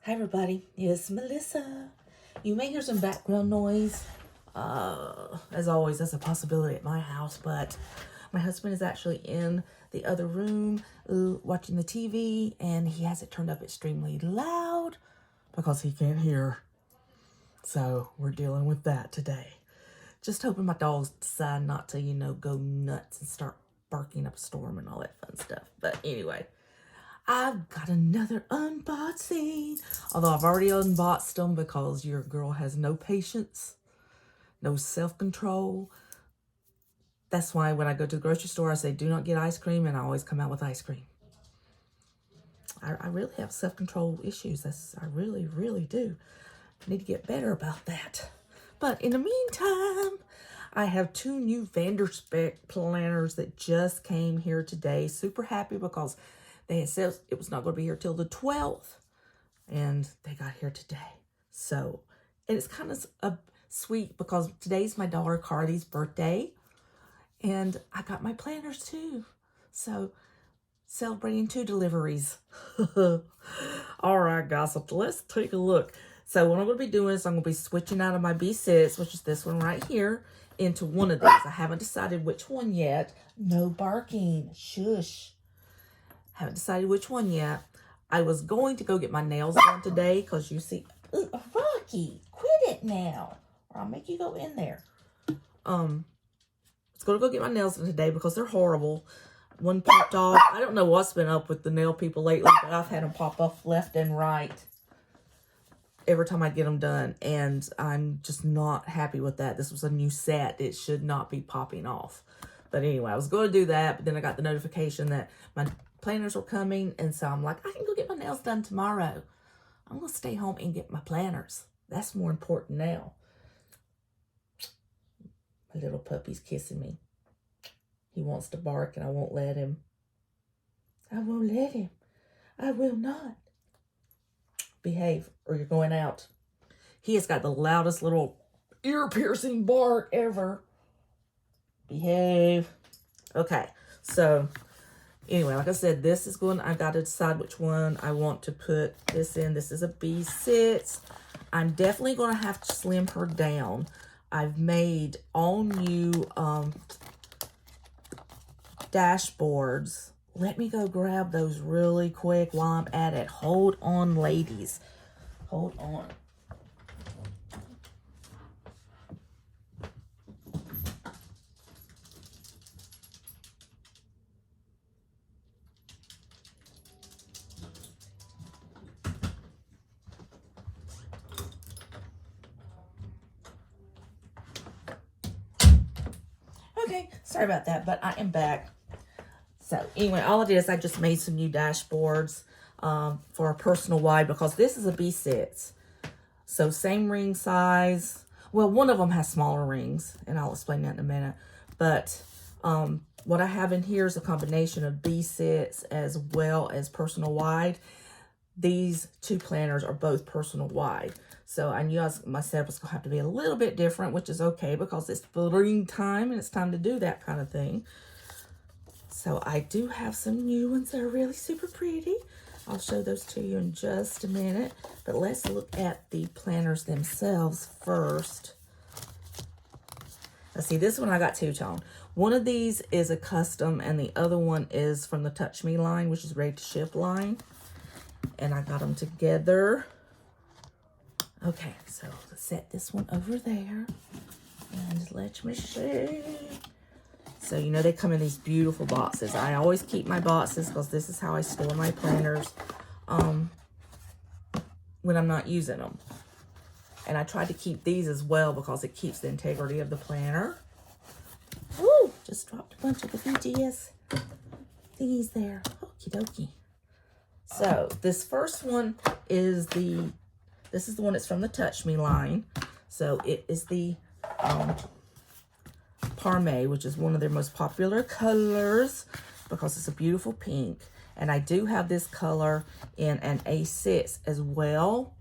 Hi everybody, it's Melissa. You may hear some background noise. As always, that's a possibility at my house, but my husband is actually in the other room watching the TV, and he has it turned up extremely loud because he can't hear. So we're dealing with that today. Just hoping my dogs decide not to, go nuts and start barking up a storm and all that fun stuff. But anyway, I've got another unboxing. Although I've already unboxed them because your girl has no patience, no self-control. That's why when I go to the grocery store, I say, do not get ice cream, and I always come out with ice cream. I really have self-control issues. I really, really do. I need to get better about that. But in the meantime, I have 2 new spek planners that just came here today. Super happy because they had said it was not going to be here till the 12th. And they got here today. So, and it's kind of sweet because today's my daughter Carly's birthday. And I got my planners too. So, celebrating 2 deliveries. All right, guys, so let's take a look. So what I'm going to be doing is I'm going to be switching out of my B6, which is this one right here, into one of these. I haven't decided which one yet. No barking. Shush. Haven't decided which one yet. I was going to go get my nails done today because you see... Ooh, Rocky, quit it now, or I'll make you go in there. I was going to go get my nails done today because they're horrible. One popped off. I don't know what's been up with the nail people lately, but I've had them pop off left and right every time I get them done, and I'm just not happy with that. This was a new set. It should not be popping off. But anyway, I was going to do that, but then I got the notification that my planners were coming, and so I'm like, I can go get my nails done tomorrow. I'm going to stay home and get my planners. That's more important now. My little puppy's kissing me. He wants to bark, and I won't let him. I won't let him. I will not. Behave, or you're going out. He has got the loudest little ear-piercing bark ever. Behave. Okay, so anyway, like I said, this is going, I got to decide which one I want to put this in. This is a B6. I'm definitely going to have to slim her down. I've made all new dashboards. Let me go grab those really quick while I'm at it. Hold on, ladies. Hold on. Okay, sorry about that, but I am back. So anyway, all it is, I just made some new dashboards for a personal wide because this is a B6. So same ring size. Well, one of them has smaller rings, and I'll explain that in a minute. But what I have in here is a combination of B6 as well as personal wide. These 2 planners are both personal wide. So I knew my setup was going to have to be a little bit different, which is okay because it's filtering time and it's time to do that kind of thing. So I do have some new ones that are really super pretty. I'll show those to you in just a minute. But let's look at the planners themselves first. Let's see, this one I got 2-tone. One of these is a custom, and the other one is from the Touch Me line, which is ready to ship line. And I got them together. Okay, so let's set this one over there. And let me see. So, they come in these beautiful boxes. I always keep my boxes because this is how I store my planners when I'm not using them. And I try to keep these as well because it keeps the integrity of the planner. Woo! Just dropped a bunch of the VGS thingies there. Okie dokie. So, this first one is this is the one that's from the Touch Me line. So, it is the Parme, which is one of their most popular colors because it's a beautiful pink. And I do have this color in an A6 as well.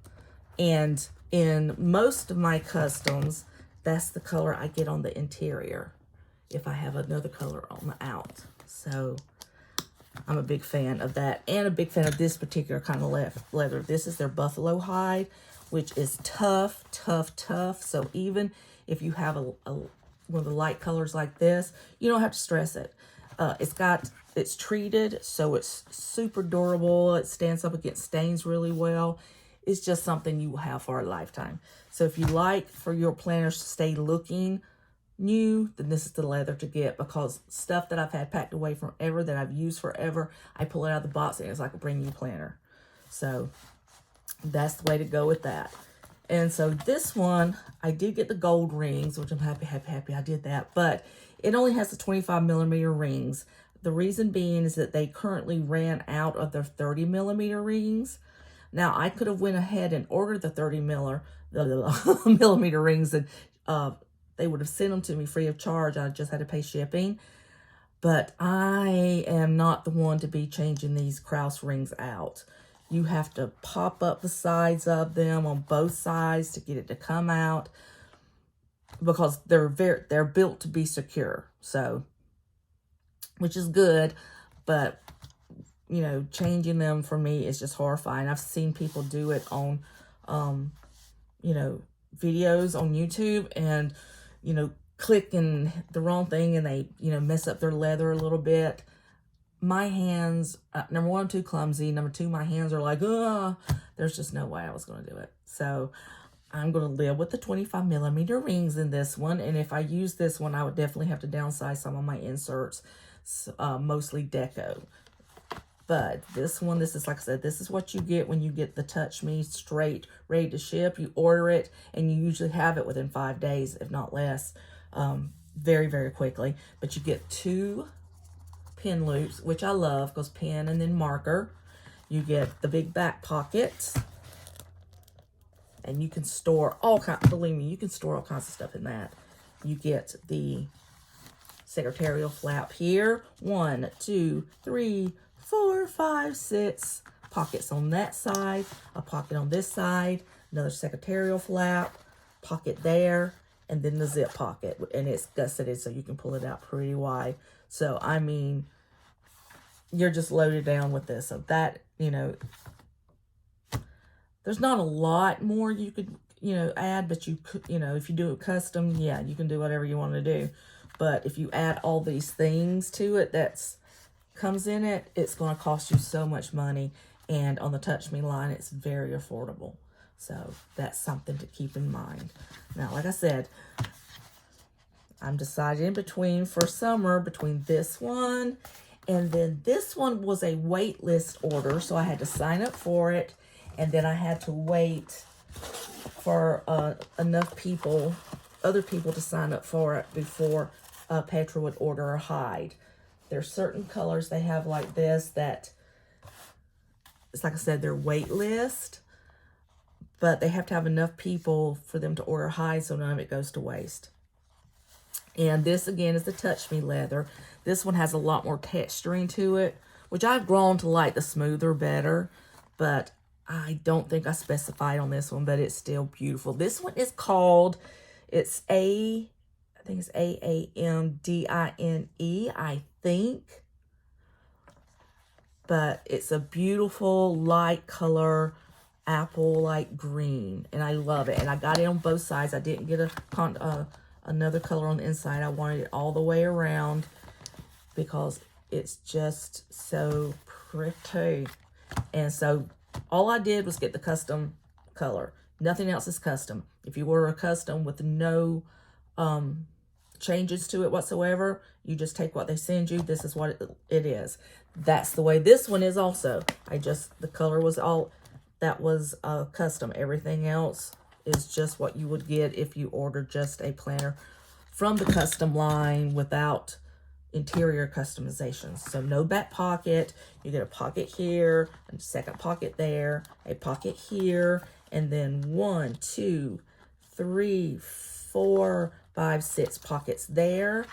And in most of my customs, that's the color I get on the interior if I have another color on the out. So I'm a big fan of that, and a big fan of this particular kind of leather. This is their buffalo hide, which is tough, tough, tough. So even if you have one of the light colors like this, you don't have to stress it. It's treated, so it's super durable. It stands up against stains really well. It's just something you will have for a lifetime. So if you like for your planners to stay looking new, then this is the leather to get, because stuff that I've had packed away forever, that I've used forever, I pull it out of the box and it's like a brand new planner. So that's the way to go with that. And so this one, I did get the gold rings, which I'm happy I did that, but it only has the 25mm rings. The reason being is that they currently ran out of their 30mm rings. Now, I could have went ahead and ordered the 30mm rings, and they would have sent them to me free of charge. I just had to pay shipping. But I am not the one to be changing these Krause rings out. You have to pop up the sides of them on both sides to get it to come out, because they're built to be secure. So, which is good, but you know, changing them for me is just horrifying. I've seen people do it on, you know, videos on YouTube, and, you know, clicking the wrong thing, and they, you know, mess up their leather a little bit. My hands, number one, I'm too clumsy. Number two, my hands are like, there's just no way I was going to do it. So I'm going to live with the 25mm rings in this one. And if I use this one, I would definitely have to downsize some of my inserts, mostly deco. But this one, this is, like I said, this is what you get when you get the Touch Me straight, ready to ship. You order it, and you usually have it within 5 days, if not less, very, very quickly. But you get 2 pin loops, which I love, because pen and then marker. You get the big back pocket, and you can store all kinds, believe me, you can store all kinds of stuff in that. You get the secretarial flap here. 1, 2, 3, 4, 5, 6 pockets on that side, a pocket on this side, another secretarial flap, pocket there, and then the zip pocket. And it's gusseted, so you can pull it out pretty wide. So, I mean, you're just loaded down with this. So that, you know, there's not a lot more you could, you know, add, but you could, you know, if you do it custom, yeah, you can do whatever you want to do. But if you add all these things to it that's comes in it, it's going to cost you so much money. And on the Touch Me line, it's very affordable. So that's something to keep in mind. Now, like I said, I'm deciding between, for summer, between this one and then this one was a wait list order. So I had to sign up for it, and then I had to wait for enough people, other people, to sign up for it before Petra would order a hide. There's certain colors they have like this that, it's like I said, they're wait list, but they have to have enough people for them to order hides, so none of it goes to waste. And this, again, is the Touch Me leather. This one has a lot more texturing to it, which I've grown to like the smoother better, but I don't think I specified on this one, but it's still beautiful. This one is called, it's I think it's AAMDINE, I think. But it's a beautiful light color, apple-like green, and I love it. And I got it on both sides. I didn't get another color on the inside. I wanted it all the way around because it's just so pretty. And so all I did was get the custom color. Nothing else is custom. If you order a custom with no changes to it whatsoever, you just take what they send you. This is what it is. That's the way this one is also. The color was all, that was custom. Everything else is just what you would get if you ordered just a planner from the custom line without interior customizations. So no back pocket. You get a pocket here, a second pocket there, a pocket here, and then 1, 2, 3, 4, 5, 6 pockets there,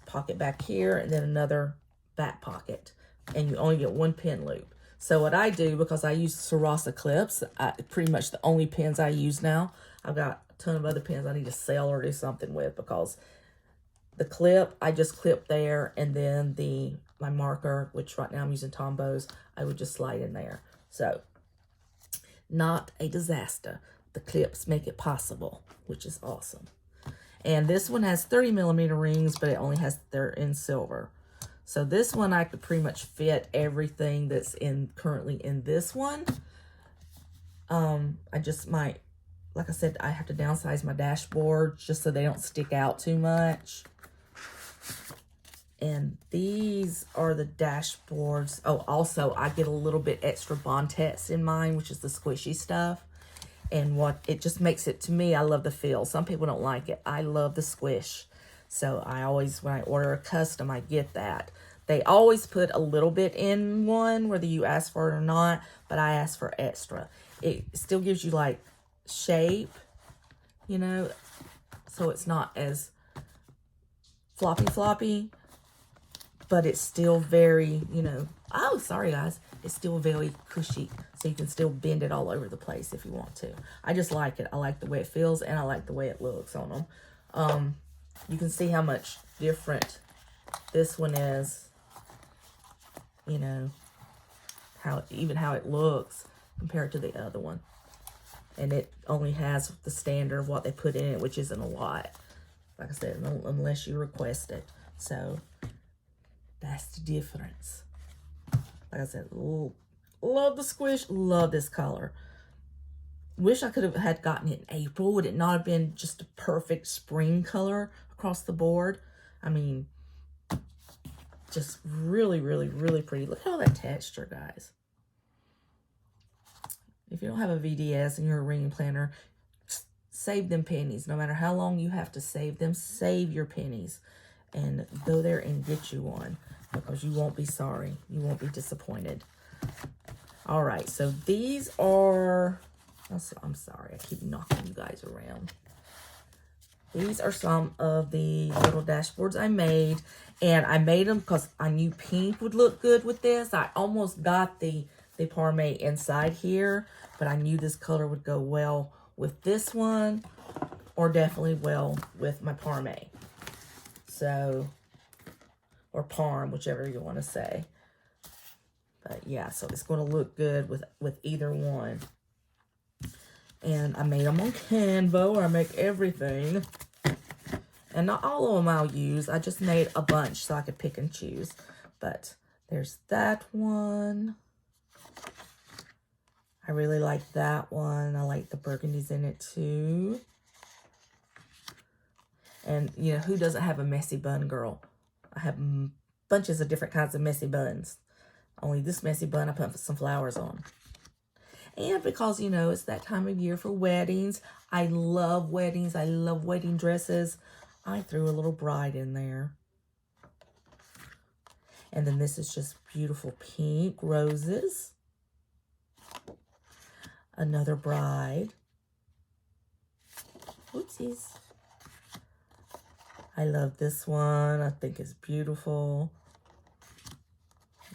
pocket back here, and then another back pocket. And you only get 1 pin loop. So what I do, because I use Sarasa clips, pretty much the only pins I use now. I've got a ton of other pins I need to sell or do something with, because the clip, I just clip there, and then the my marker, which right now I'm using Tombows, I would just slide in there. So, not a disaster. The clips make it possible, which is awesome. And this one has 30mm rings, but it only has, they're in silver. So this one I could pretty much fit everything that's currently in this one. I just might, like I said, I have to downsize my dashboard just so they don't stick out too much. And these are the dashboards. Oh, also I get a little bit extra Bontex in mine, which is the squishy stuff. And what it just makes it, to me, I love the feel. Some people don't like it. I love the squish. So I always, when I order a custom, I get that. They always put a little bit in one, whether you ask for it or not, but I ask for extra. It still gives you like shape, you know, so it's not as floppy, but it's still very, you know, oh, sorry guys, it's still very cushy, so you can still bend it all over the place if you want to. I just like it. I like the way it feels, and I like the way it looks on them. You can see how much different this one is, you know, how it looks compared to the other one. And it only has the standard of what they put in it, which isn't a lot, like I said, unless you request it. So that's the difference. Like I said, love the squish, love this color. Wish I could have had gotten it in April. Would it not have been just a perfect spring color across the board? I mean, just really, really, really pretty. Look at all that texture, guys. If you don't have a VDS and you're a ring planner, save them pennies. No matter how long you have to save them, save your pennies and go there and get you one, because you won't be sorry. You won't be disappointed. All right, so these are, I'm sorry, I keep knocking you guys around. These are some of the little dashboards I made, and I made them because I knew pink would look good with this. I almost got the Parme inside here, but I knew this color would go well with this one, or definitely well with my Parme. So, or Parm, whichever you want to say. But yeah, so it's going to look good with either one. And I made them on Canva, where I make everything. And not all of them I'll use. I just made a bunch so I could pick and choose. But there's that one. I really like that one. I like the burgundies in it too. And, you know, who doesn't have a messy bun girl? I have bunches of different kinds of messy buns. Only this messy bun I put some flowers on. And because, you know, it's that time of year for weddings. I love weddings. I love wedding dresses. I threw a little bride in there. And then this is just beautiful pink roses. Another bride. Oopsies. I love this one. I think it's beautiful.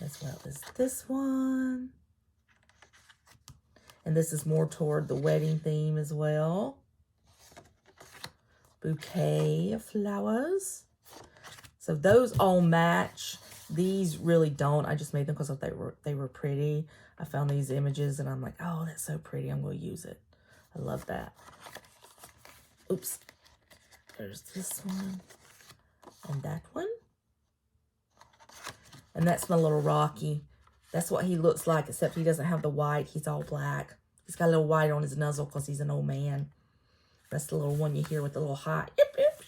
As well as this one. And this is more toward the wedding theme as well. Bouquet of flowers. So those all match. These really don't. I just made them because they were pretty. I found these images and I'm like, oh, that's so pretty. I'm going to use it. I love that. Oops. There's this one. And that one. And that's my little Rocky. That's what he looks like, except he doesn't have the white. He's all black. He's got a little white on his nuzzle because he's an old man. That's the little one you hear with the little high. Yip, yip.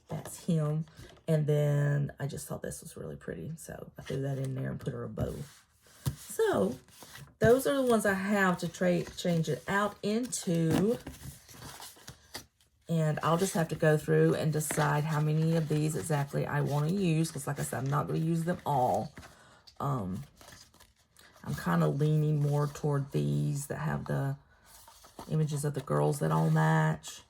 That's him. And then I just thought this was really pretty. So I threw that in there and put her a bow. So those are the ones I have to change it out into. And I'll just have to go through and decide how many of these exactly I want to use. Because like I said, I'm not going to use them all. I'm kind of leaning more toward these that have the images of the girls that all match.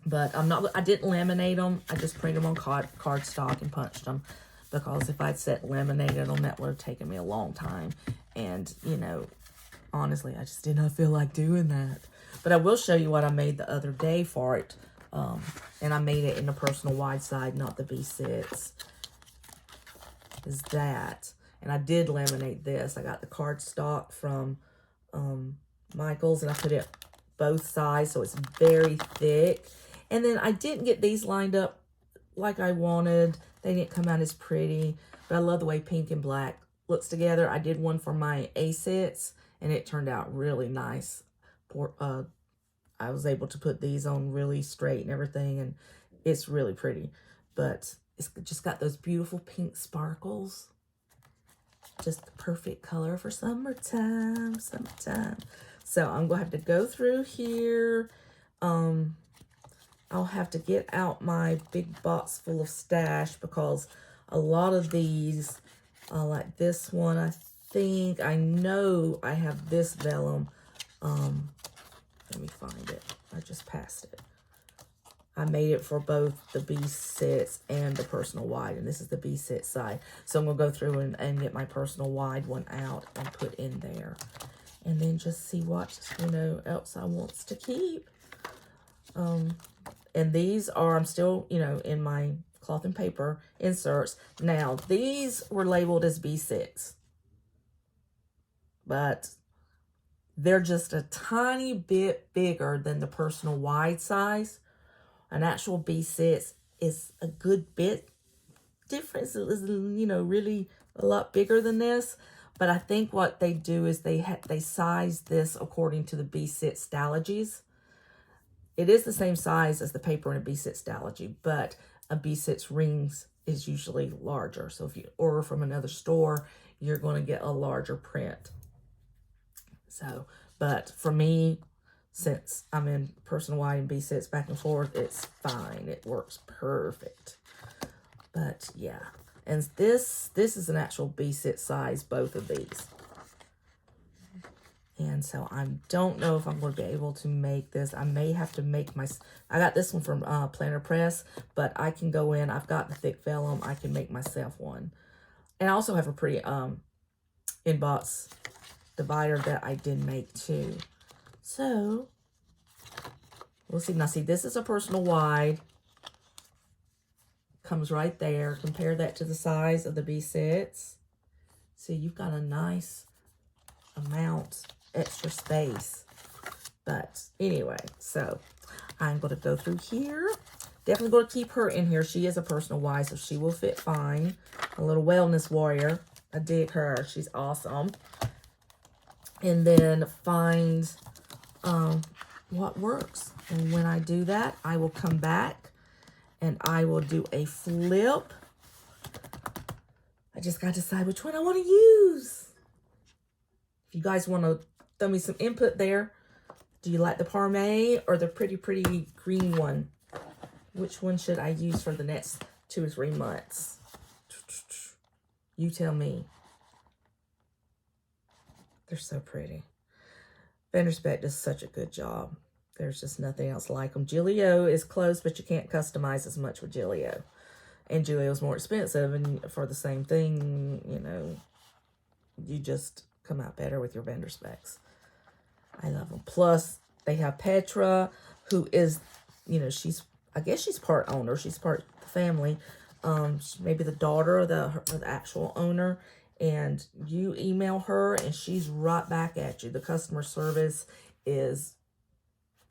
But I didn't laminate them. I just printed them on cardstock and punched them. Because if I'd set laminated them, that would have taken me a long time. And, you know, honestly, I just did not feel like doing that. But I will show you what I made the other day for it. And I made it in the personal wide side, not the B6. is that. And I did laminate this. I got the cardstock from Michael's, and I put it both sides, so it's very thick. And then I didn't get these lined up like I wanted. They didn't come out as pretty, but I love the way pink and black looks together. I did one for my A-sets, and it turned out really nice. I was able to put these on really straight and everything, and it's really pretty. But it's just got those beautiful pink sparkles. Just the perfect color for summertime, summertime. So I'm going to have to go through here. I'll have to get out my big box full of stash, because a lot of these, like this one, I know I have this vellum. Let me find it. I just passed it. I made it for both the B-sets and the personal wide, and this is the B-set side. So I'm going to go through and get my personal wide one out and put in there. And then just see what, else I wants to keep. And these are, I'm still, in my cloth and paper inserts. Now, these were labeled as B6. But they're just a tiny bit bigger than the personal wide size. An actual B6 is a good bit difference. It is, really a lot bigger than this. But I think what they do is they size this according to the B6 stylogies. It is the same size as the paper in a B6 stylogy, but a B6 rings is usually larger. So if you order from another store, you're going to get a larger print. So, but for me, since I'm in personal wide and B6 back and forth, it's fine. It works perfect. But yeah, and this is an actual B6 size, both of these. And so I don't know if I'm going to be able to make this. I may have to make I got this one from Planner Press, but I can go in. I've got the thick vellum. I can make myself one. And I also have a pretty inbox divider that I did make too. So we'll see. Now see, this is a personal wide. Comes right there. Compare that to the size of the B6. See, you've got a nice amount extra space. But anyway, so I'm going to go through here. Definitely going to keep her in here. She is a personal wide, so she will fit fine. A little wellness warrior. I dig her. She's awesome. And then find what works. And when I do that, I will come back and I will do a flip. I just got to decide which one I want to use. If you guys want to throw me some input there, do you like the Parme or the pretty green one? Which one should I use for the next 2 or 3 months? You tell me. They're so pretty. Spek does such a good job. There's just nothing else like them. Gillio is close, but you can't customize as much with Gillio. And Gillio's more expensive, and for the same thing, you just come out better with your Specs. I love them. Plus, they have Petra, who is, I guess she's part owner. She's part family. Maybe the daughter of the actual owner. And you email her and she's right back at you. The customer service is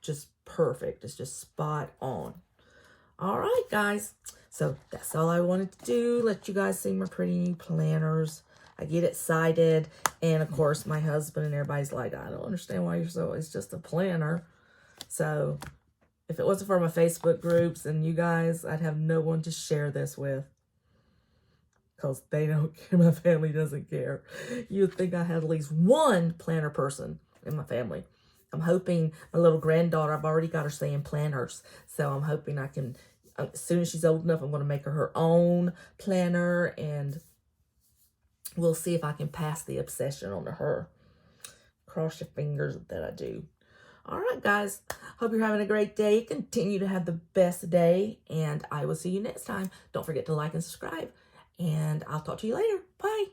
just perfect. It's just spot on. All right, guys. So that's all I wanted to do. Let you guys see my pretty new planners. I get excited. And of course, my husband and everybody's like, I don't understand why it's just a planner. So if it wasn't for my Facebook groups and you guys, I'd have no one to share this with. Because they don't care. My family doesn't care. You'd think I had at least one planner person in my family. I'm hoping my little granddaughter, I've already got her saying planners. So I'm hoping I can, as soon as she's old enough, I'm going to make her own planner. And we'll see if I can pass the obsession on to her. Cross your fingers that I do. All right, guys. Hope you're having a great day. Continue to have the best day. And I will see you next time. Don't forget to like and subscribe. And I'll talk to you later. Bye.